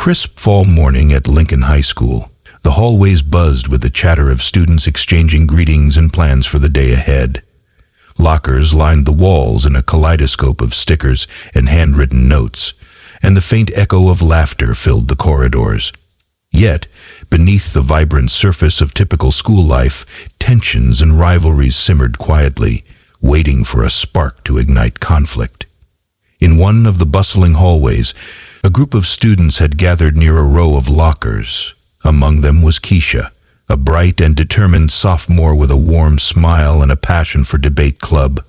crisp fall morning at Lincoln High School. The hallways buzzed with the chatter of students exchanging greetings and plans for the day ahead. Lockers lined the walls in a kaleidoscope of stickers and handwritten notes, and the faint echo of laughter filled the corridors. Yet, beneath the vibrant surface of typical school life, tensions and rivalries simmered quietly, waiting for a spark to ignite conflict. In one of the bustling hallways, a group of students had gathered near a row of lockers. Among them was Keisha, a bright and determined sophomore with a warm smile and a passion for debate club.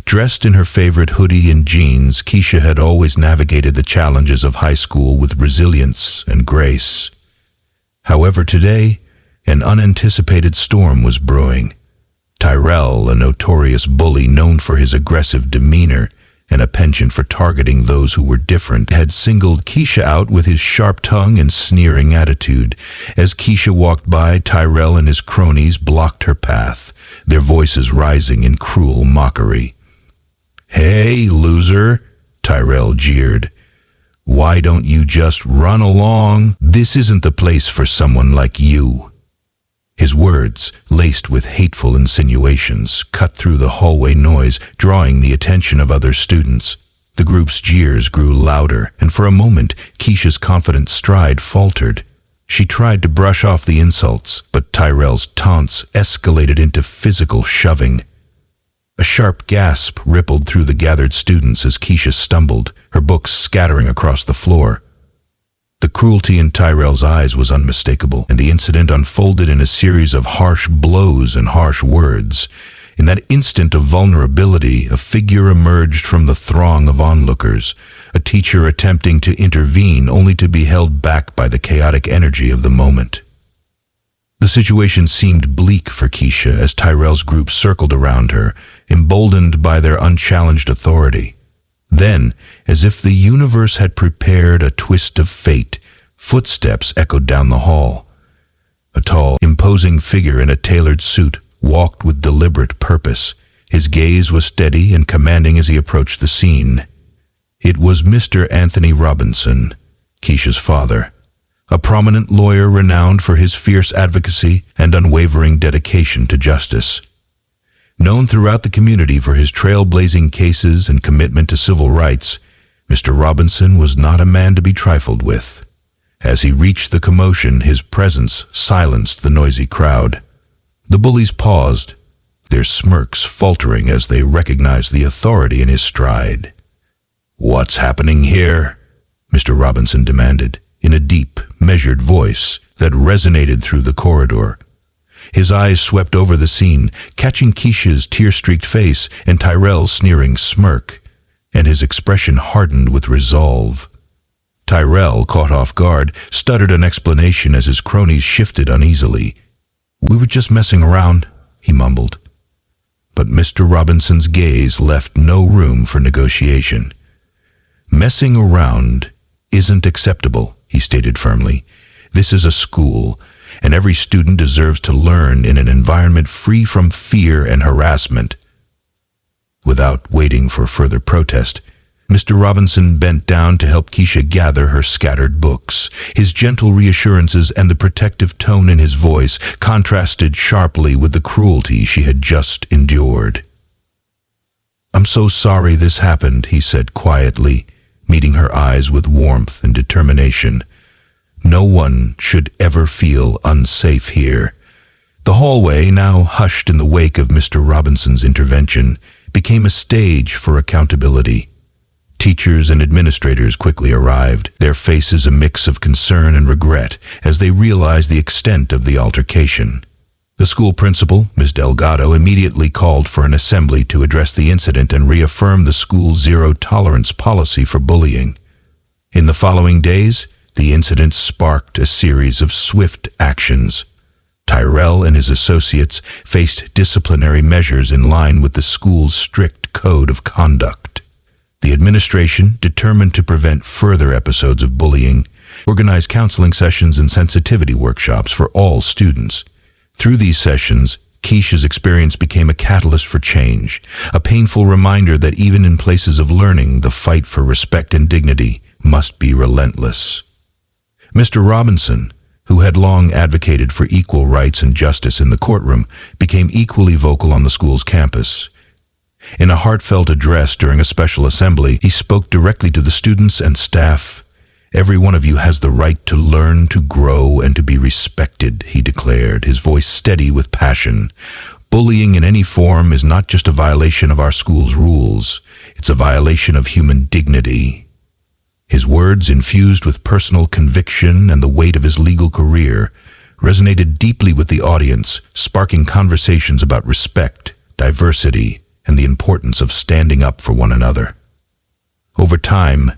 Dressed in her favorite hoodie and jeans, Keisha had always navigated the challenges of high school with resilience and grace. However, today, an unanticipated storm was brewing. Tyrell, a notorious bully known for his aggressive demeanor and a penchant for targeting those who were different, had singled Keisha out with his sharp tongue and sneering attitude. As Keisha walked by, Tyrell and his cronies blocked her path, their voices rising in cruel mockery. "Hey, loser," Tyrell jeered. "Why don't you just run along? This isn't the place for someone like you." His words, laced with hateful insinuations, cut through the hallway noise, drawing the attention of other students. The group's jeers grew louder, and for a moment, Keisha's confident stride faltered. She tried to brush off the insults, but Tyrell's taunts escalated into physical shoving. A sharp gasp rippled through the gathered students as Keisha stumbled, her books scattering across the floor. The cruelty in Tyrell's eyes was unmistakable, and the incident unfolded in a series of harsh blows and harsh words. In that instant of vulnerability, a figure emerged from the throng of onlookers, a teacher attempting to intervene only to be held back by the chaotic energy of the moment. The situation seemed bleak for Keisha as Tyrell's group circled around her, emboldened by their unchallenged authority. Then, as if the universe had prepared a twist of fate, footsteps echoed down the hall. A tall, imposing figure in a tailored suit walked with deliberate purpose. His gaze was steady and commanding as he approached the scene. It was Mr. Anthony Robinson, Keisha's father, a prominent lawyer renowned for his fierce advocacy and unwavering dedication to justice. Known throughout the community for his trailblazing cases and commitment to civil rights, Mr. Robinson was not a man to be trifled with. As he reached the commotion, his presence silenced the noisy crowd. The bullies paused, their smirks faltering as they recognized the authority in his stride. "What's happening here?" Mr. Robinson demanded, in a deep, measured voice that resonated through the corridor. His eyes swept over the scene, catching Keisha's tear-streaked face and Tyrell's sneering smirk, and his expression hardened with resolve. Tyrell, caught off guard, stuttered an explanation as his cronies shifted uneasily. "We were just messing around," he mumbled. But Mr. Robinson's gaze left no room for negotiation. "Messing around isn't acceptable," he stated firmly. "This is a school, and every student deserves to learn in an environment free from fear and harassment." Without waiting for further protest, Mr. Robinson bent down to help Keisha gather her scattered books. His gentle reassurances and the protective tone in his voice contrasted sharply with the cruelty she had just endured. "I'm so sorry this happened," he said quietly, meeting her eyes with warmth and determination. "No one should ever feel unsafe here." The hallway, now hushed in the wake of Mr. Robinson's intervention, became a stage for accountability. Teachers and administrators quickly arrived, their faces a mix of concern and regret as they realized the extent of the altercation. The school principal, Ms. Delgado, immediately called for an assembly to address the incident and reaffirm the school's zero-tolerance policy for bullying. In the following days, the incident sparked a series of swift actions. Tyrell and his associates faced disciplinary measures in line with the school's strict code of conduct. The administration, determined to prevent further episodes of bullying, organized counseling sessions and sensitivity workshops for all students. Through these sessions, Keisha's experience became a catalyst for change, a painful reminder that even in places of learning, the fight for respect and dignity must be relentless. Mr. Robinson, who had long advocated for equal rights and justice in the courtroom, became equally vocal on the school's campus. In a heartfelt address during a special assembly, he spoke directly to the students and staff. "Every one of you has the right to learn, to grow, and to be respected," he declared, his voice steady with passion. "Bullying in any form is not just a violation of our school's rules, it's a violation of human dignity." His words, infused with personal conviction and the weight of his legal career, resonated deeply with the audience, sparking conversations about respect, diversity, and the importance of standing up for one another. Over time,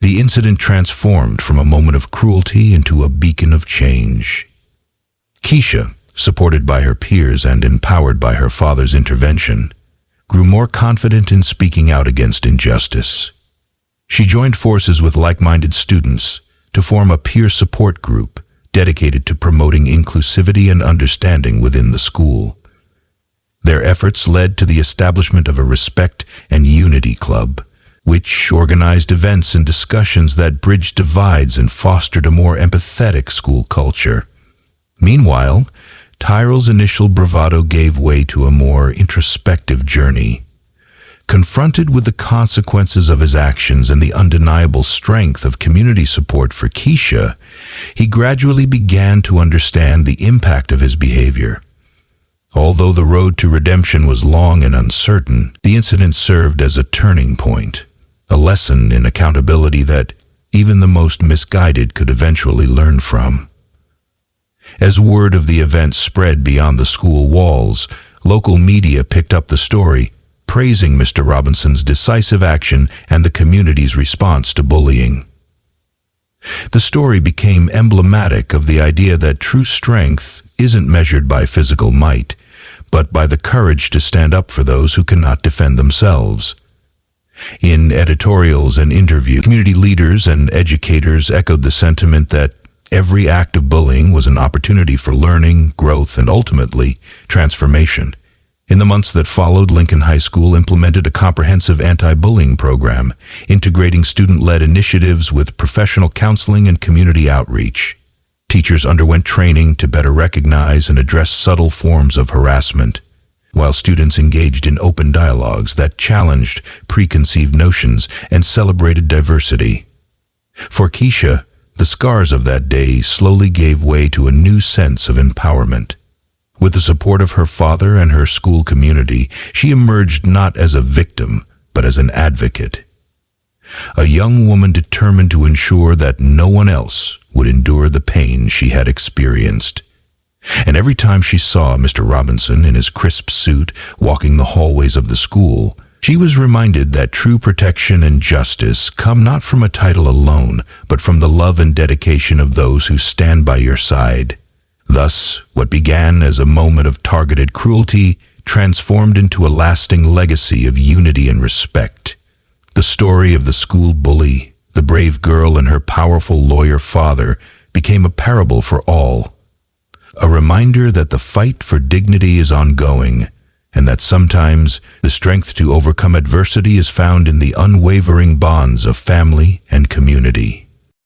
the incident transformed from a moment of cruelty into a beacon of change. Keisha, supported by her peers and empowered by her father's intervention, grew more confident in speaking out against injustice. She joined forces with like-minded students to form a peer support group dedicated to promoting inclusivity and understanding within the school. Their efforts led to the establishment of a Respect and Unity Club, which organized events and discussions that bridged divides and fostered a more empathetic school culture. Meanwhile, Tyrell's initial bravado gave way to a more introspective journey. Confronted with the consequences of his actions and the undeniable strength of community support for Keisha, he gradually began to understand the impact of his behavior. Although the road to redemption was long and uncertain, the incident served as a turning point, a lesson in accountability that even the most misguided could eventually learn from. As word of the event spread beyond the school walls, local media picked up the story, praising Mr. Robinson's decisive action and the community's response to bullying. The story became emblematic of the idea that true strength isn't measured by physical might, but by the courage to stand up for those who cannot defend themselves. In editorials and interviews, community leaders and educators echoed the sentiment that every act of bullying was an opportunity for learning, growth, and ultimately, transformation. In the months that followed, Lincoln High School implemented a comprehensive anti-bullying program, integrating student-led initiatives with professional counseling and community outreach. Teachers underwent training to better recognize and address subtle forms of harassment, while students engaged in open dialogues that challenged preconceived notions and celebrated diversity. For Keisha, the scars of that day slowly gave way to a new sense of empowerment. With the support of her father and her school community, she emerged not as a victim, but as an advocate. A young woman determined to ensure that no one else would endure the pain she had experienced. And every time she saw Mr. Robinson in his crisp suit walking the hallways of the school, she was reminded that true protection and justice come not from a title alone, but from the love and dedication of those who stand by your side. Thus, what began as a moment of targeted cruelty transformed into a lasting legacy of unity and respect. The story of the school bully, the brave girl and her powerful lawyer father, became a parable for all. A reminder that the fight for dignity is ongoing, and that sometimes the strength to overcome adversity is found in the unwavering bonds of family and community.